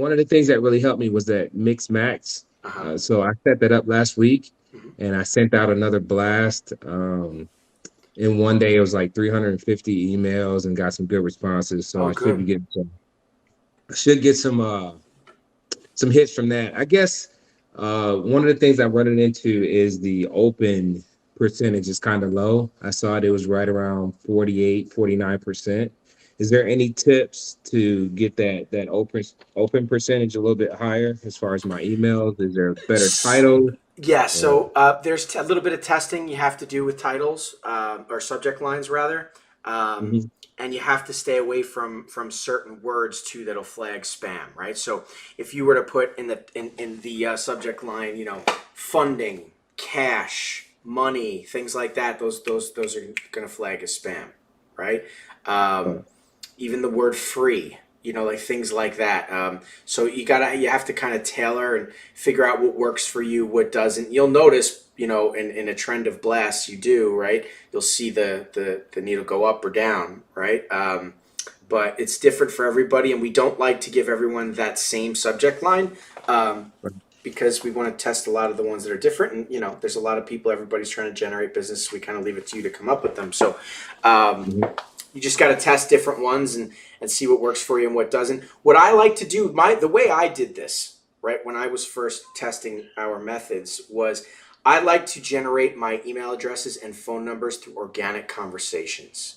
one of the things that really helped me was that mix max. Uh-huh. So I set that up last week, Mhm. and I sent out another blast. In one day, it was like 350 emails and got some good responses. So Oh, I should good. be getting some. I should get some hits from that. I guess one of the things I'm running into is the open percentage is kind of low. I saw it was right around 48, 49%. Is there any tips to get that open percentage a little bit higher as far as my emails? Is there a better title? Yeah, Or so there's a little bit of testing you have to do with titles or subject lines rather, um, Mhm. and you have to stay away from certain words too that'll flag spam, right? So if you were to put in the subject line, funding, cash, money, things like that, those are going to flag as spam, right? Um, even the word free, like things like that. So you have to kind of tailor and figure out what works for you, what doesn't. You'll notice, in a trend of blasts, you do, right? You'll see the needle go up or down, right? But it's different for everybody, and we don't like to give everyone that same subject line. Because we want to test a lot of the ones that are different, and there's a lot of people, everybody's trying to generate business, so we kind of leave it to you to come up with them. So Mhm. you just got to test different ones and see what works for you and what doesn't. What I like to do, the way I did this, right, when I was first testing our methods, was I like to generate my email addresses and phone numbers through organic conversations.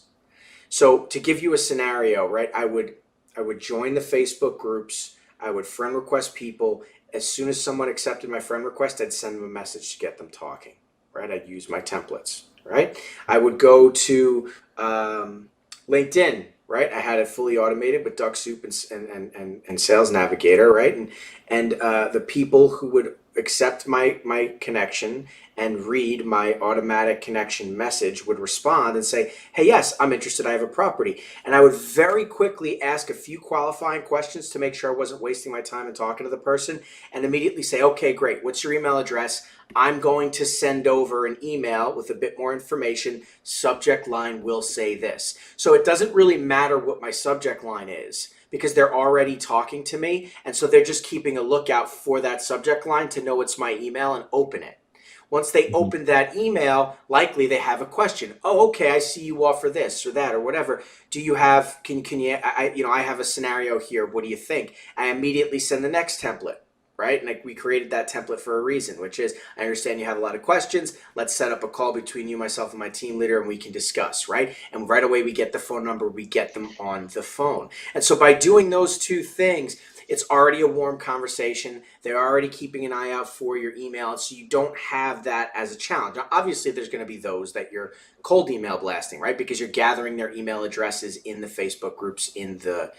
So to give you a scenario, right, I would join the Facebook groups, I would friend request people. As soon as someone accepted my friend request, I'd send them a message to get them talking, right? I'd use my templates, right? I would go to LinkedIn, right? I had it fully automated with Duck Soup and Sales Navigator, right? And the people who would accept my connection and read my automatic connection message would respond and say, hey, yes, I'm interested, I have a property. And I would very quickly ask a few qualifying questions to make sure I wasn't wasting my time and talking to the person, and immediately say, okay, great, what's your email address? I'm going to send over an email with a bit more information. Subject line will say this. So it doesn't really matter what my subject line is, because they're already talking to me. And so they're just keeping a lookout for that subject line to know it's my email and open it. Once they Mhm. open that email, likely they have a question. Oh, okay, I see you offer this or that or whatever. Do you have? Can you? I have a scenario here. What do you think? I immediately send the next template, right? And we created that template for a reason, which is, I understand you have a lot of questions. Let's set up a call between you, myself, and my team leader, and we can discuss, right? And right away we get the phone number, we get them on the phone. And so by doing those two things, it's already a warm conversation. They're already keeping an eye out for your email, so you don't have that as a challenge. Now, obviously, there's going to be those that you're cold email blasting, right? Because you're gathering their email addresses in the Facebook groups, in the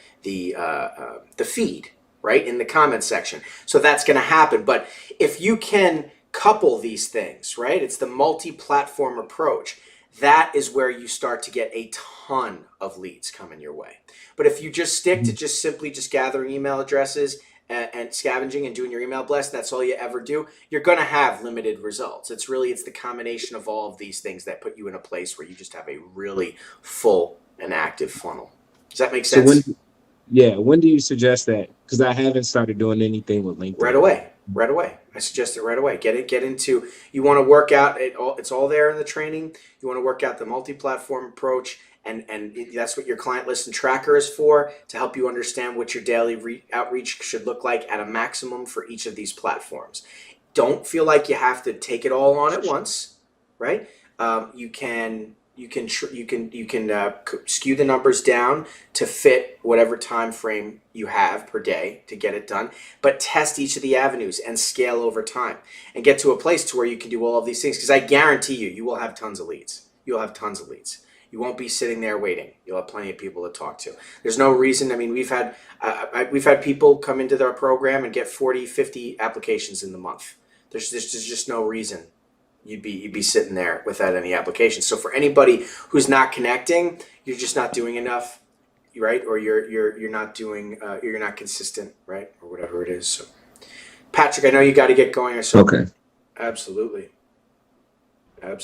feed, right, in the comment section. So that's going to happen. But if you can couple these things, right, it's the multi-platform approach. That is where you start to get a ton of leads coming your way. But if you just stick to Mhm. just simply just gathering email addresses and scavenging and doing your email blast, that's all you ever do, you're going to have limited results. It's the combination of all of these things that put you in a place where you just have a really full and active funnel. Does that make So when sense? yeah, when do you suggest that? Because I haven't started doing anything with Right LinkedIn. away. Right away. I suggest it right away. Get into. You want to work out it all. It's all there in the training. You want to work out the multi-platform approach, and that's what your client list and tracker is for, to help you understand what your daily outreach should look like at a maximum for each of these platforms. Don't feel like you have to take it all on at once, right? You can skew the numbers down to fit whatever time frame you have per day to get it done, but test each of the avenues and scale over time and get to a place to where you can do all of these things, because I guarantee you will have tons of leads. You'll have tons of leads. You won't be sitting there waiting. You'll have plenty of people to talk to. There's no reason. I mean, we've had people come into their program and get 40, 50 applications in the month. There's just no reason you'd be sitting there without any applications. So for anybody who's not connecting, you're just not doing enough, right? Or you're not consistent, right? Or whatever it is. So Patrick, I know you got to get going. So Okay. absolutely,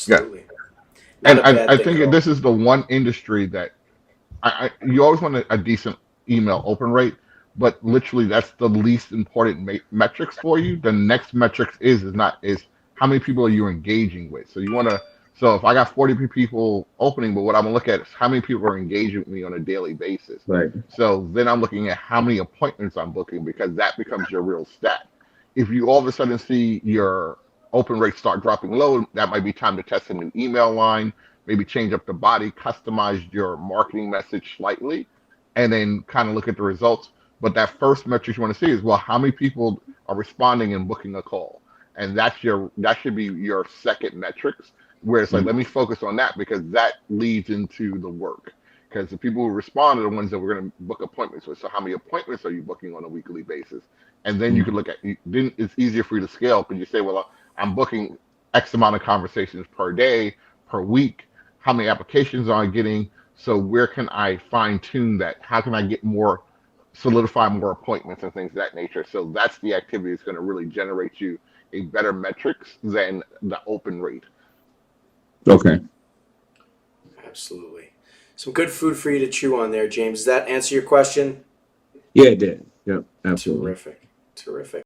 Yeah, absolutely, not and a I bad thing at think all. this is the one industry that you always want a decent email open rate, but literally that's the least important metrics for you. The next metrics is how many people are you engaging with. So you want to. So if I got 40 people opening, but what I'm gonna look at is how many people are engaging with me on a daily basis. Right. So then I'm looking at how many appointments I'm booking because that becomes your real stat. If you all of a sudden see your open rates start dropping low, that might be time to test a new email line, maybe change up the body, customize your marketing message slightly, and then kind of look at the results. But that first metric you want to see is, well, how many people are responding and booking a call? And that should be your second metrics, where it's like, let me focus on that because that leads into the work. Because the people who respond are the ones that we're going to book appointments with. So how many appointments are you booking on a weekly basis? And then you can look at, then it's easier for you to scale because you say, well, I'm booking X amount of conversations per day, per week. How many applications are I getting? So where can I fine tune that? How can I get more, solidify more appointments and things of that nature? So that's the activity that's going to really generate you a better metrics than the open rate. Okay. Absolutely. Some good food for you to chew on there, James. Does that answer your question? Yeah, it did. Yep. Absolutely. Terrific. Terrific.